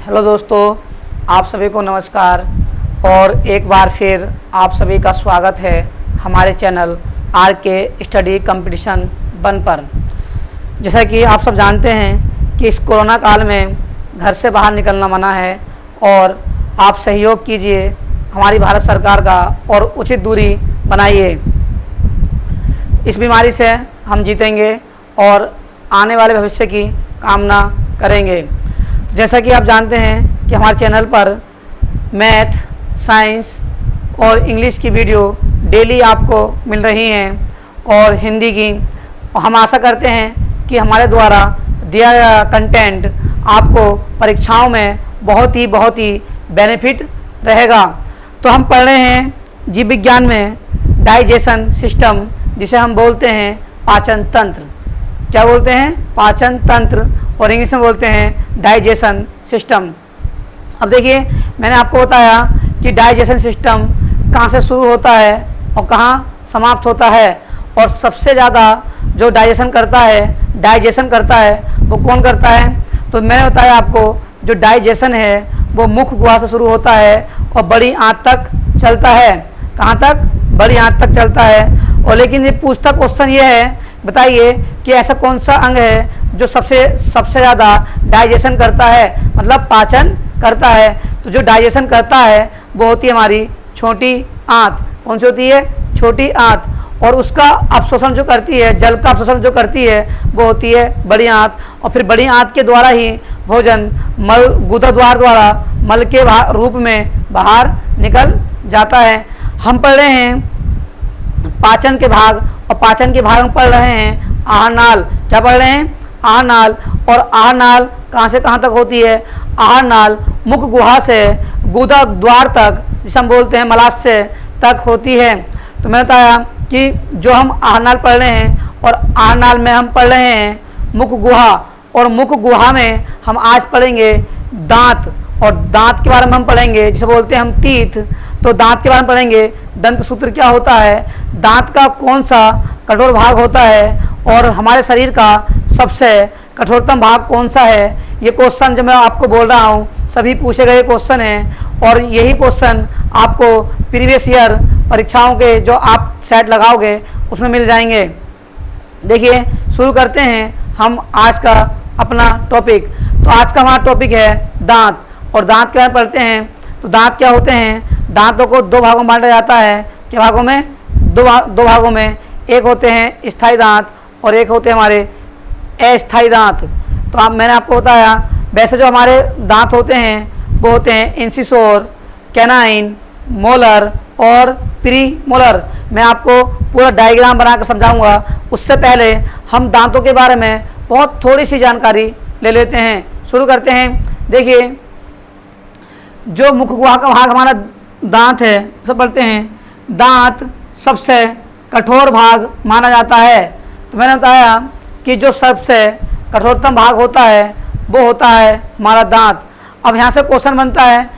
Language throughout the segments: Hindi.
हेलो दोस्तों, आप सभी को नमस्कार और एक बार फिर आप सभी का स्वागत है हमारे चैनल आर के स्टडी कंपटीशन 1 पर। जैसा कि आप सब जानते हैं कि इस कोरोना काल में घर से बाहर निकलना मना है और आप सहयोग कीजिए हमारी भारत सरकार का और उचित दूरी बनाइए। इस बीमारी से हम जीतेंगे और आने वाले भविष्य की कामना करेंगे। जैसा कि आप जानते हैं कि हमारे चैनल पर मैथ, साइंस और इंग्लिश की वीडियो डेली आपको मिल रही हैं और हिंदी की। और हम आशा करते हैं कि हमारे द्वारा दिया गया कंटेंट आपको परीक्षाओं में बहुत ही बेनिफिट रहेगा। तो हम पढ़ रहे हैं जीव विज्ञान में डाइजेशन सिस्टम, जिसे हम बोलते हैं पाचन तंत्र। क्या बोलते हैं? पाचन तंत्र, और इंग्लिश में बोलते हैं डाइजेशन सिस्टम। अब देखिए, मैंने आपको बताया कि डाइजेशन सिस्टम कहाँ से शुरू होता है और कहाँ समाप्त होता है, और सबसे ज़्यादा जो डाइजेशन करता है वो कौन करता है। तो मैंने बताया आपको, जो डाइजेशन है वो मुख गुहा से शुरू होता है और बड़ी आंत तक चलता है। कहाँ तक? बड़ी आंत तक चलता है। और लेकिन ये पूछता क्वेश्चन ये है, बताइए कि ऐसा कौन सा अंग है जो सबसे ज़्यादा डाइजेशन करता है, मतलब पाचन करता है। तो जो डाइजेशन करता है वो होती है हमारी छोटी आंत। कौन सी होती है? छोटी आंत। और उसका अवशोषण जो करती है, जल का अवशोषण जो करती है वो होती है बड़ी आंत। और फिर बड़ी आंत के द्वारा ही भोजन मल गुदा द्वार द्वारा मल के रूप में बाहर निकल जाता है। हम पढ़ रहे हैं पाचन के भाग, और पाचन के भाग में पढ़ रहे हैं आहार नाल। क्या पढ़ रहे हैं? आहार नाल। और आहार नाल कहाँ से कहाँ तक होती है? आहार नाल मुख गुहा से गुदा द्वार तक, जिसे हम बोलते हैं मलाशय तक होती है। तो मैंने बताया कि जो हम आहार नाल पढ़ रहे हैं, और आहार नाल में हम पढ़ रहे हैं मुख गुहा, और मुख गुहा में हम आज पढ़ेंगे दांत, और दांत के बारे में हम पढ़ेंगे जिसे बोलते हैं हम तीत। तो दांत के बारे में पढ़ेंगे, दंत सूत्र क्या होता है, दांत का कौन सा कठोर भाग होता है, और हमारे शरीर का सबसे कठोरतम भाग कौन सा है। ये क्वेश्चन जो मैं आपको बोल रहा हूँ सभी पूछे गए क्वेश्चन हैं, और यही क्वेश्चन आपको प्रीवियस ईयर परीक्षाओं के जो आप सेट लगाओगे उसमें मिल जाएंगे। देखिए, शुरू करते हैं हम आज का अपना टॉपिक। तो आज का हमारा टॉपिक है दांत, और दांत के बारे में पढ़ते हैं। तो दांत क्या होते हैं? दांतों को दो भागों में बांटा जाता है। क्या भागों में? दो भागों में। एक होते हैं स्थायी दांत और एक होते हैं हमारे अस्थायी दांत। तो मैंने आपको बताया, वैसे जो हमारे दांत होते हैं वो होते हैं इंसिसोर, कैनाइन, मोलर और प्री मोलर। मैं आपको पूरा डायग्राम बना कर समझाऊंगा। उससे पहले हम दांतों के बारे में बहुत थोड़ी सी जानकारी ले लेते हैं। शुरू करते हैं। देखिए, जो मुख गुहा का भाग हमारा दांत है, सब पढ़ते हैं। दांत सबसे कठोर भाग माना जाता है। तो मैंने बताया कि जो सबसे कठोरतम भाग होता है वो होता है हमारा दांत। अब यहाँ से क्वेश्चन बनता है,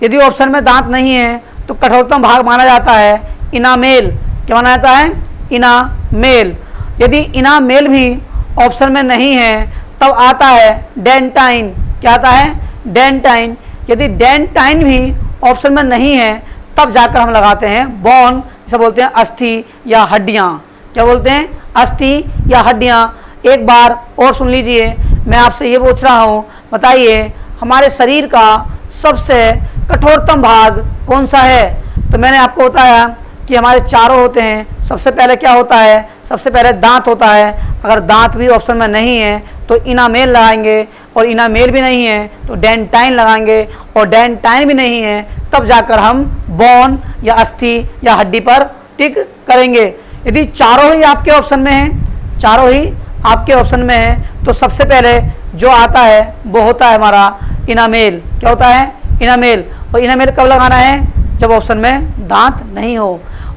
यदि ऑप्शन में दांत नहीं है तो कठोरतम भाग माना जाता है इनामेल। क्या माना जाता है? इनामेल। यदि इनामेल भी ऑप्शन में नहीं है तब आता है डेंटाइन। क्या आता है? डेंटाइन। यदि डेंटाइन भी ऑप्शन में नहीं है तब जाकर हम लगाते हैं बोन, जिसे बोलते हैं अस्थि या हड्डियाँ। क्या बोलते हैं? अस्थि या हड्डियाँ। एक बार और सुन लीजिए, मैं आपसे ये पूछ रहा हूँ, बताइए हमारे शरीर का सबसे कठोरतम भाग कौन सा है। तो मैंने आपको बताया कि हमारे चारों होते हैं। सबसे पहले क्या होता है? सबसे पहले दांत होता है। अगर दांत भी ऑप्शन में नहीं है तो इनामेल लगाएंगे, और इनामेल भी नहीं है तो डेंटाइन लगाएंगे, और डेंटाइन भी नहीं है तब जाकर हम बोन या अस्थि या हड्डी पर टिक करेंगे। यदि चारों ही आपके ऑप्शन में हैं, चारों ही आपके ऑप्शन में है, तो सबसे पहले जो आता है वो होता है हमारा इनामेल। क्या होता है? इनामेल। और इनामेल कब लगाना है? जब ऑप्शन में दांत नहीं हो।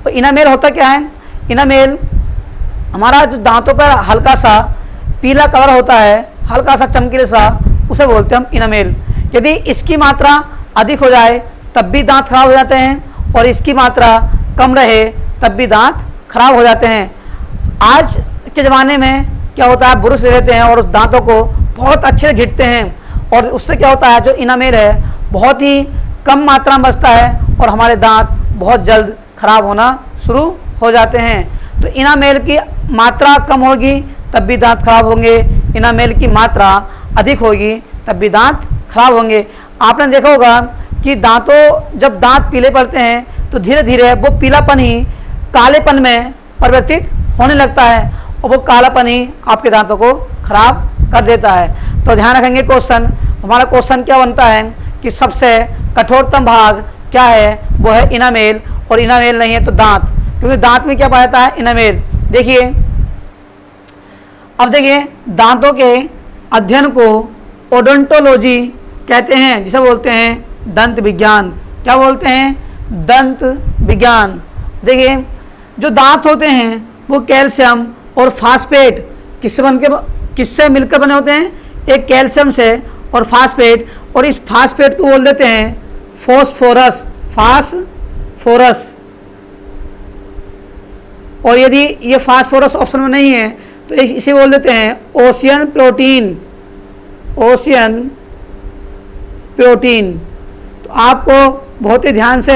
और इनामेल होता क्या है? इनामेल हमारा जो दांतों पर हल्का सा पीला कलर होता है, हल्का सा चमकीला सा, उसे बोलते हैं हम इनामेल। यदि इसकी मात्रा अधिक हो जाए तब भी दांत खराब हो जाते हैं, और इसकी मात्रा कम रहे तब भी दांत खराब हो जाते हैं। आज के ज़माने में क्या होता है, ब्रश ले लेते हैं और उस दांतों को बहुत अच्छे से घिटते हैं, और उससे क्या होता है, जो इनामेल है बहुत ही कम मात्रा में बचता है और हमारे दांत बहुत जल्द खराब होना शुरू हो जाते हैं। तो इनामेल की मात्रा कम होगी तब भी दांत खराब होंगे, इनामेल की मात्रा अधिक होगी तब भी दांत खराब होंगे। आपने देखा होगा कि जब दांत पीले पड़ते हैं तो धीरे धीरे वो पीलापन ही कालेपन में परिवर्तित होने लगता है और वो कालापन ही आपके दांतों को खराब कर देता है। तो ध्यान रखेंगे क्वेश्चन, हमारा क्वेश्चन क्या बनता है कि सबसे कठोरतम भाग क्या है, वो है इनामेल, और इनामेल नहीं है तो दांत, क्योंकि दांत में क्या पाया जाता है, इनामेल। देखिए अब देखिए, दांतों के अध्ययन को ओडोंटोलॉजी कहते हैं, जिसे बोलते हैं दंत विज्ञान। क्या बोलते हैं, दंत विज्ञान। देखिए जो दांत होते हैं वो कैल्शियम और फास्फेट किससे मिलकर बने होते हैं, एक कैल्शियम से और फास्फेट, और इस फास्फेट को बोल देते हैं फास्फोरस, फास्फोरस। और यदि ये फास्फोरस ऑप्शन में नहीं है तो इसे बोल देते हैं ओशियन प्रोटीन, ओशियन प्रोटीन। तो आपको बहुत ही ध्यान से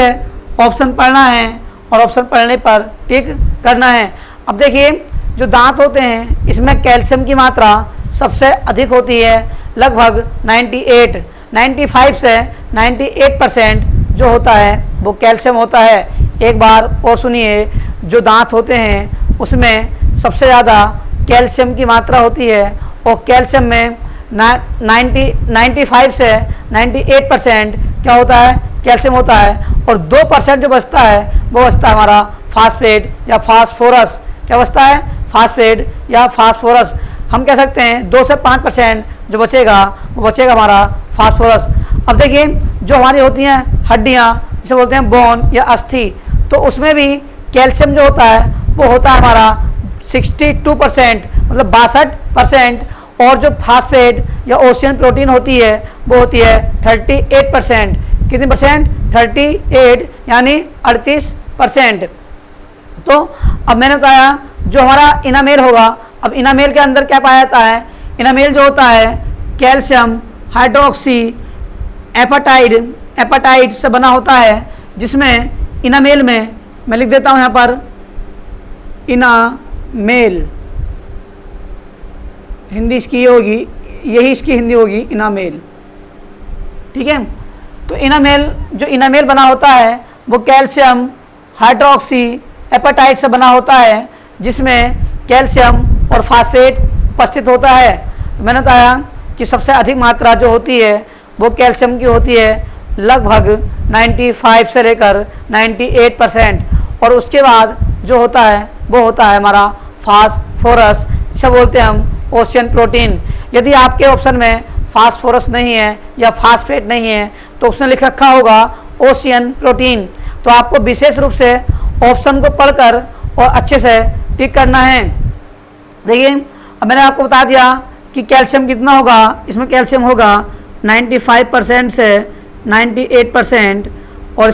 ऑप्शन पढ़ना है और ऑप्शन पढ़ने पर टिक करना है। अब देखिए जो दांत होते हैं इसमें कैल्शियम की मात्रा सबसे अधिक होती है, लगभग 95 से 98% जो होता है वो कैल्शियम होता है। एक बार और सुनिए, जो दांत होते हैं उसमें सबसे ज़्यादा कैल्शियम की मात्रा होती है और कैल्शियम में 95 से 98% क्या होता है, कैल्शियम होता है, और 2% जो बचता है वो बचता है हमारा फास्फेट या फास्फोरस। क्या बचता है, फास्फेट या फास्फोरस। हम कह सकते हैं 2 से 5% जो बचेगा वो बचेगा हमारा फास्फोरस। अब देखिए जो हमारी होती हैं हड्डियाँ, जिसे बोलते हैं बोन या अस्थि, तो उसमें भी कैल्शियम जो होता है वो होता है हमारा 62%, मतलब 62%, और जो फास्फेट या ओशियन प्रोटीन होती है वो होती है 38%। कितनी परसेंट, 38, यानी 38%। तो अब मैंने बताया जो हमारा इनामेल होगा, अब इनामेल के अंदर क्या पाया जाता है, इनामेल जो होता है कैल्शियम हाइड्रोक्सी एपेटाइट से बना होता है, जिसमें इनामेल में मैं लिख देता हूँ यहाँ पर इनामेल, हिंदी इसकी ये होगी, यही इसकी हिंदी होगी इनामेल, ठीक है। तो इनामेल बना होता है वो कैल्शियम हाइड्रोक्सी एपेटाइट से बना होता है, जिसमें कैल्शियम और फास्फेट उपस्थित होता है। तो मैंने बताया कि सबसे अधिक मात्रा जो होती है वो कैल्शियम की होती है, लगभग 95 से लेकर 98%, और उसके बाद जो होता है वो होता है हमारा फास्फोरस, जिसे बोलते हैं हम ओशियन प्रोटीन। यदि आपके ऑप्शन में फास्फोरस नहीं है या फास्फेट नहीं है तो उसने लिख रखा होगा ओशियन प्रोटीन। तो आपको विशेष रूप से ऑप्शन को पढ़कर और अच्छे से टिक करना है। देखिए अब मैंने आपको बता दिया कि कैल्शियम कितना होगा, इसमें कैल्शियम होगा 95% से 98%, और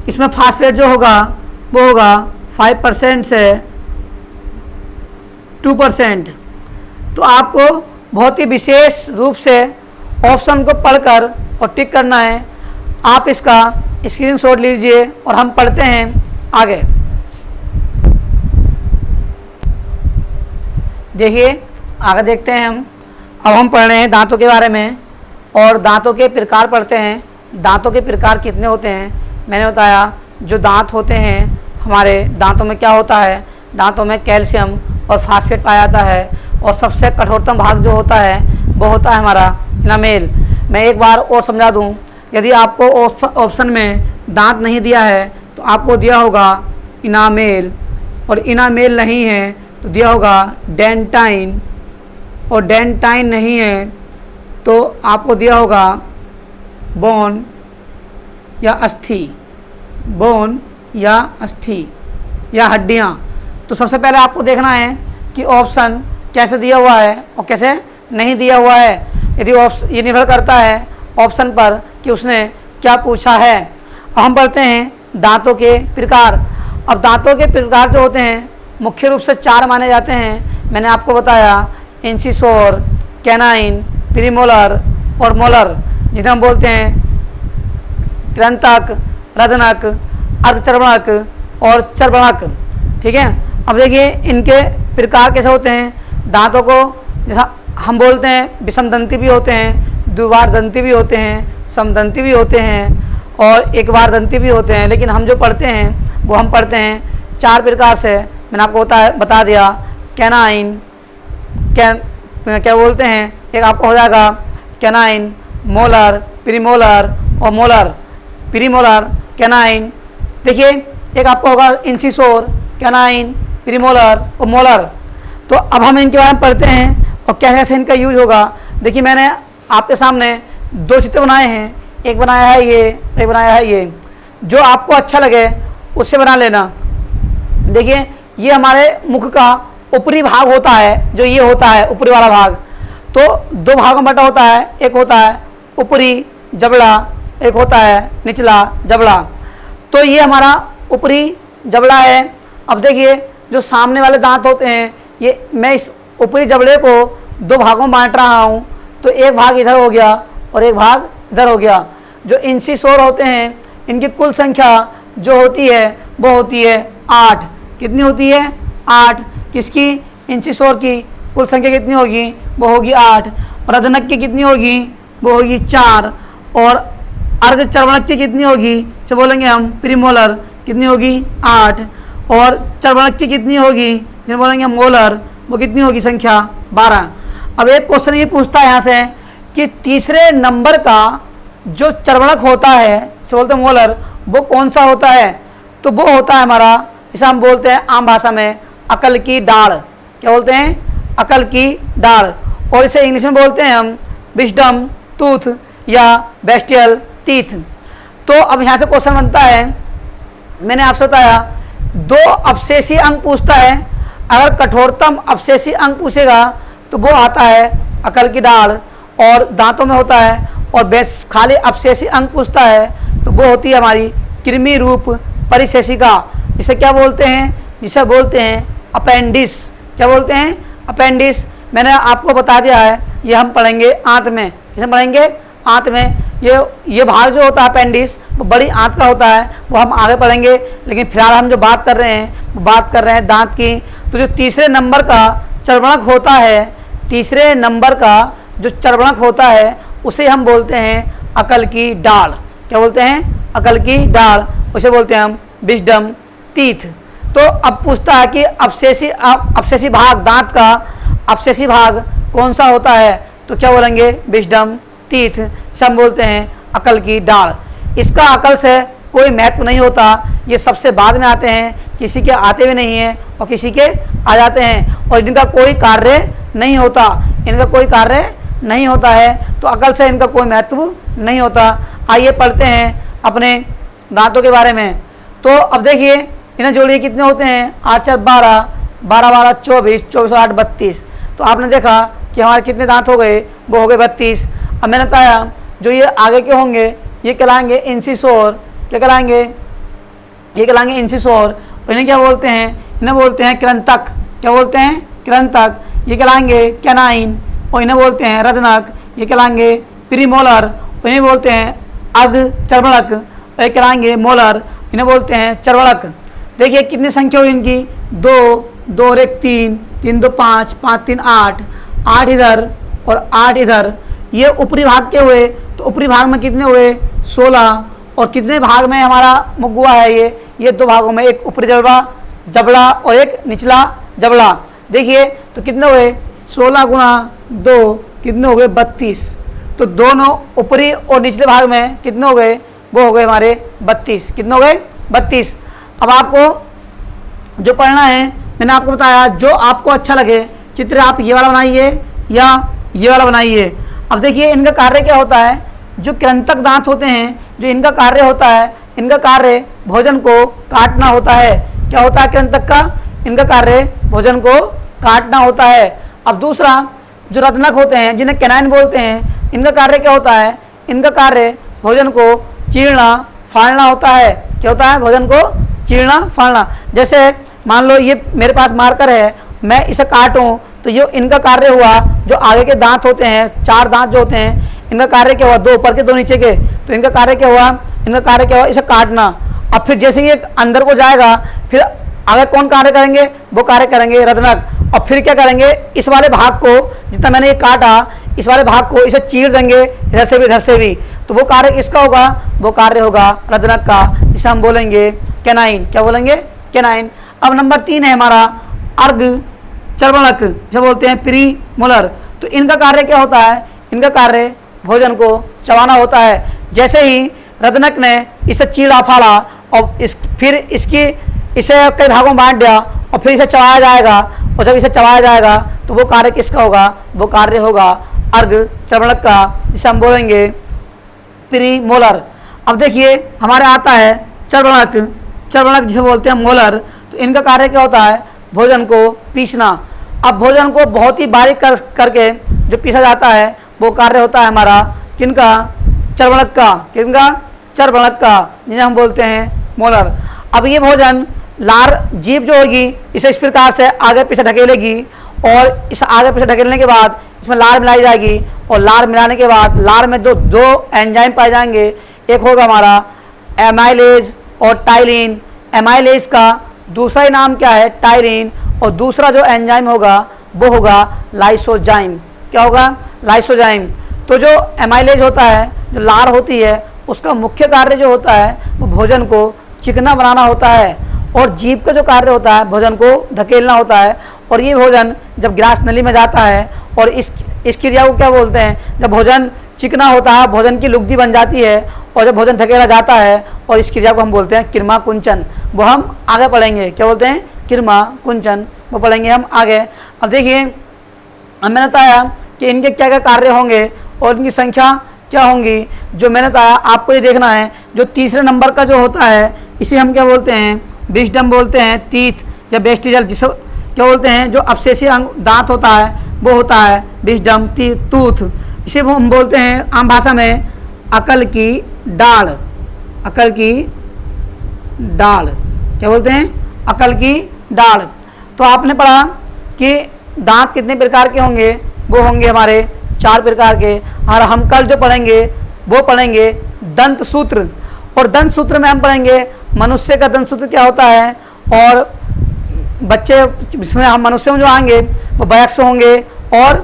इसमें फास्फेट जो होगा वो होगा 5% से 2%। तो आपको बहुत ही विशेष रूप से ऑप्शन को पढ़कर और टिक करना है। आप इसका स्क्रीनशॉट लीजिए और हम पढ़ते हैं आगे। देखिए आगे देखते हैं हम। अब हम पढ़ रहे हैं दांतों के बारे में और दांतों के प्रकार पढ़ते हैं। दांतों के प्रकार कितने होते हैं मैंने बताया। जो दांत होते हैं हमारे दांतों में क्या होता है, दांतों में कैल्शियम और फास्फेट पाया जाता है, और सबसे कठोरतम भाग जो होता है वो होता है हमारा इनामेल। मैं एक बार और समझा दूं, यदि आपको ऑप्शन में दांत नहीं दिया है तो आपको दिया होगा इनामेल, और इनामेल नहीं है तो दिया होगा डेंटाइन, और डेंटाइन नहीं है तो आपको दिया होगा बोन या अस्थि, बोन या अस्थि या हड्डियाँ। तो सबसे पहले आपको देखना है कि ऑप्शन कैसे दिया हुआ है और कैसे नहीं दिया हुआ है। यदि ये निर्भर करता है ऑप्शन पर कि उसने क्या पूछा है। अब हम पढ़ते हैं दांतों के प्रकार। अब दांतों के प्रकार जो होते हैं मुख्य रूप से 4 माने जाते हैं। मैंने आपको बताया इंसिसोर, कैनाइन, प्रीमोलर और मोलर, जिन्हें हम बोलते हैं कृंतक, रजनक, अर्धचर्वणक और चर्वणक। ठीक है, अब देखिए इनके प्रकार कैसे होते हैं। दांतों को जैसा हम बोलते हैं विषमदंती भी होते हैं, द्विबार दंती भी होते हैं, समदंती भी होते हैं और एक बार दंती भी होते हैं। लेकिन हम जो पढ़ते हैं वो हम पढ़ते हैं 4 प्रकार से। मैंने आपको बता दिया, कैनाइन, क्या बोलते हैं, एक आपको हो जाएगा कैनाइन, मोलर, प्रीमोलर और मोलर। प्रीमोलर, कैनाइन, देखिए एक आपको होगा इंसिसोर, कैनाइन, प्रीमोलर और मोलर। तो अब हम इनके बारे में पढ़ते हैं और कैसे इनका यूज होगा। देखिए मैंने आपके सामने 2 चित्र बनाए हैं, एक बनाया है ये, एक बनाया है ये। जो आपको अच्छा लगे उससे बना लेना। देखिए ये हमारे मुख का ऊपरी भाग होता है, जो ये होता है ऊपरी वाला भाग। तो 2 भागों में बटा होता है, एक होता है ऊपरी जबड़ा, एक होता है निचला जबड़ा। तो ये हमारा ऊपरी जबड़ा है। अब देखिए जो सामने वाले दांत होते हैं, ये मैं इस ऊपरी जबड़े को 2 भागों में बांट रहा हूँ। तो एक भाग इधर हो गया और एक भाग इधर हो गया। जो इंसिसोर होते हैं इनकी कुल संख्या जो होती है वो होती है 8। कितनी होती है? 8। किसकी? इंसिसोर की कुल संख्या कितनी होगी? वो होगी 8। और अधनक की कितनी होगी? वो होगी 4। और अर्धचर्वणक की कितनी होगी? तो बोलेंगे हम प्रीमोलर, कितनी होगी? 8। और चर्वणक की कितनी होगी? जिन्हें बोलेंगे मोलर, वो कितनी होगी संख्या? 12। अब एक क्वेश्चन ये पूछता है यहाँ से कि तीसरे नंबर का जो चर्वणक होता है, इसे बोलते हैं मोलर, वो कौन सा होता है? तो वो होता है हमारा, इसे हम बोलते हैं आम भाषा में अकल की डाढ़। क्या बोलते हैं? अकल की डाढ़। और इसे इंग्लिश में बोलते हैं हम विजडम टूथ या बेस्टियल टीथ। तो अब यहाँ से क्वेश्चन बनता है, मैंने आपसे बताया 2 अवशेषी अंक पूछता है। अगर कठोरतम अवशेषी अंक पूछेगा तो वो आता है अकल की डाढ़ और दांतों में होता है। और खाली अवशेषी अंक पूछता है तो वो होती है हमारी कृमि रूप परिशेषिका, जिसे क्या बोलते हैं? जिसे बोलते हैं अपेंडिस। क्या बोलते हैं? अपेंडिस। मैंने आपको बता दिया है, ये हम पढ़ेंगे आंत में। इसे पढ़ेंगे आंत में। ये भाग जो होता है अपेंडिस, वो बड़ी आंत का होता है, वो हम आगे पढ़ेंगे। लेकिन फिलहाल हम जो बात कर रहे हैं वो बात कर रहे हैं दांत की। तो जो तीसरे नंबर का चर्वणक होता है, तीसरे नंबर का जो चर्वणक होता है उसे हम बोलते हैं अकल की डाढ़। क्या बोलते हैं? अकल की डाढ़। उसे बोलते हैं हम विजडम टीथ। तो अब पूछता है कि अवशेषी भाग, दांत का अवशेषी भाग कौन सा होता है? तो क्या बोलेंगे? Wisdom teeth. हम बोलते हैं अकल की डाढ़। इसका अकल से कोई महत्व नहीं होता, ये सबसे बाद में आते हैं, किसी के आते भी नहीं हैं और किसी के आ जाते हैं, और इनका कोई कार्य नहीं होता, इनका कोई कार्य नहीं होता है। तो अकल से इनका कोई महत्व नहीं होता। आइए पढ़ते हैं अपने दांतों के बारे में। तो अब देखिए इन्हें जोड़िए, कितने होते हैं? 8 4 12, 12 12 24, 24 8 32। तो आपने देखा कि हमारे कितने दांत हो गए? वो हो गए 32। अब मैंने बताया जो ये आगे के होंगे ये कहलाएंगे इंसिसोर। क्या कहलाएंगे? ये कहलाएंगे इंसिसोर। इन्हें क्या बोलते हैं? इन्हें बोलते हैं कृंतक। क्या बोलते हैं? कृंतक। ये कहलाएंगे कैनाइन और इन्हें बोलते हैं रजनक। ये कहलाएंगे प्रीमोलर, इन्हें बोलते हैं अर्धचर्वणक। ये कहलाएंगे मोलर, इन्हें बोलते हैं चर्वणक। देखिए कितनी संख्या हुई इनकी? 2 2 और 1 3, 3 2 5, 5 3 8, 8 इधर और 8 इधर। ये ऊपरी भाग के हुए, तो ऊपरी भाग में कितने हुए? 16। और कितने भाग में हमारा मुख हुआ है? ये 2 भागों में, एक ऊपरी जबड़ा और एक निचला जबड़ा। देखिए तो कितने हुए? 16 गुणा 2 कितने हो गए? 32। तो दोनों ऊपरी और निचले भाग में कितने हो गए? वो हो गए हमारे 32। कितने हो गए? 32। अब आपको जो पढ़ना है, मैंने आपको बताया जो आपको अच्छा लगे चित्र, आप ये वाला बनाइए या ये वाला बनाइए। अब देखिए इनका कार्य क्या होता है? जो कृंतक दांत होते हैं, जो इनका कार्य होता है, इनका कार्य भोजन को काटना होता है। क्या होता है कृंतक का? इनका कार्य भोजन को काटना होता है। अब दूसरा जो रत्नक होते हैं, जिन्हें कैनाइन बोलते हैं, इनका कार्य क्या होता है? इनका कार्य भोजन को चीरना फाड़ना होता है। क्या होता है? भोजन को चीरना फाड़ना। जैसे मान लो ये मेरे पास मार्कर है, मैं इसे काटूं तो ये इनका कार्य हुआ, जो आगे के दांत होते हैं, 4 दांत जो होते हैं, इनका कार्य क्या हुआ, दो ऊपर के दो नीचे के, तो इनका कार्य क्या हुआ, इनका कार्य क्या हुआ, इसे काटना। अब फिर जैसे ही अंदर को जाएगा फिर आगे कौन कार्य करेंगे, वो कार्य करेंगे रदनक। और फिर क्या करेंगे, इस वाले भाग को जितना मैंने ये काटा, इस वाले भाग को इसे चीर देंगे इधर से भी इधर से भी, तो वो कार्य किसका होगा, वो कार्य होगा रदनक का, इसे हम बोलेंगे कैनाइन। क्या बोलेंगे, कैनाइन। अब नंबर 3 है हमारा अर्ग चर्वणक, जिसे बोलते हैं प्री मोलर। तो इनका कार्य क्या होता है, इनका कार्य भोजन को चबाना होता है। जैसे ही रदनक ने इसे चीरा फाड़ा और फिर इसे कई भागों में बांट दिया और फिर इसे चबाया जाएगा, और जब इसे चबाया जाएगा तो वो कार्य किसका होगा, वो कार्य होगा अर्ग चर्वणक का, जिसे हम बोलेंगे प्री मोलर। अब देखिए हमारे आता है चर्वणक, चर्वणक जिसे बोलते हैं मोलर। तो इनका कार्य क्या होता है, भोजन को पीसना। अब भोजन को बहुत ही बारीक करके जो पीसा जाता है वो कार्य होता है हमारा किनका, चर्वणक का। किनका, चर्वणक का, जिन्हें हम बोलते हैं मोलर। अब ये भोजन लार जीभ जो होगी इसे इस प्रकार से आगे पीछे ढकेलेगी, और इस आगे पीछे ढकेलने के बाद इसमें लार मिलाई जाएगी, और लार मिलाने के बाद लार में जो दो एंजाइम पाए जाएंगे, एक होगा हमारा एमाइलेज और टाइलिन। एमाइलेज का दूसरा ही नाम क्या है, टाइलिन, और दूसरा जो एंजाइम होगा वो होगा लाइसोजाइम। क्या होगा, लाइसोजाइम। तो जो एमाइलेज होता है, जो लार होती है, उसका मुख्य कार्य जो होता है वो भोजन को चिकना बनाना होता है, और जीभ का जो कार्य होता है भोजन को धकेलना होता है। और ये भोजन जब ग्रास नली में जाता है, और इस क्रिया को क्या बोलते हैं, जब भोजन चिकना होता है, भोजन की लुगदी बन जाती है, और जब भोजन धकेला जाता है, और इस क्रिया को हम बोलते हैं किरमा कुंचन। वो हम आगे पढ़ेंगे, क्या बोलते हैं, किरमा कुंचन, वो पढ़ेंगे हम आगे। अब देखिए अब मैंने बताया कि इनके क्या क्या कार्य होंगे और इनकी संख्या क्या होंगी। जो मैंने बताया आपको ये देखना है, जो तीसरे नंबर का जो होता है इसे हम क्या बोलते हैं, विस्डम बोलते हैं, तीत या वेस्टिजल, जिसे क्या बोलते हैं, जो अवशेषीय दांत होता है वो होता है विस्डम टूथ। इसे हम बोलते हैं आम भाषा में अकल की डाल। अकल की डाल, क्या बोलते हैं, अकल की डाल। तो आपने पढ़ा कि दांत कितने प्रकार के होंगे, वो होंगे हमारे 4 प्रकार के। और हम कल जो पढ़ेंगे वो पढ़ेंगे दंत सूत्र, और दंत सूत्र में हम पढ़ेंगे मनुष्य का दंत सूत्र क्या होता है, और बच्चे इसमें हम मनुष्य में जो आएंगे वो वयस्क होंगे और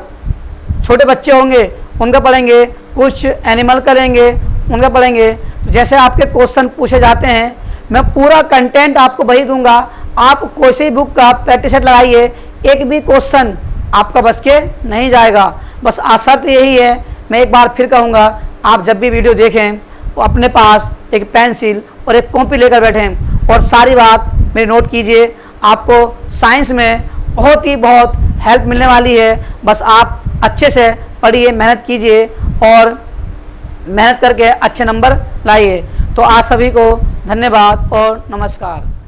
छोटे बच्चे होंगे, उनका पढ़ेंगे। कुछ एनिमल का लेंगे, उनका पढ़ेंगे। तो जैसे आपके क्वेश्चन पूछे जाते हैं, मैं पूरा कंटेंट आपको वही दूंगा, आप कोई सी बुक का प्रैक्टिस सेट लगाइए, एक भी क्वेश्चन आपका बस के नहीं जाएगा। बस शर्त यही है, मैं एक बार फिर कहूँगा, आप जब भी वीडियो देखें तो अपने पास एक पेंसिल और एक कॉपी लेकर बैठें और सारी बात मेरी नोट कीजिए। आपको साइंस में बहुत हेल्प मिलने वाली है। बस आप अच्छे से पढ़िए, मेहनत कीजिए और मेहनत करके अच्छे नंबर लाइए। तो आज सभी को धन्यवाद और नमस्कार।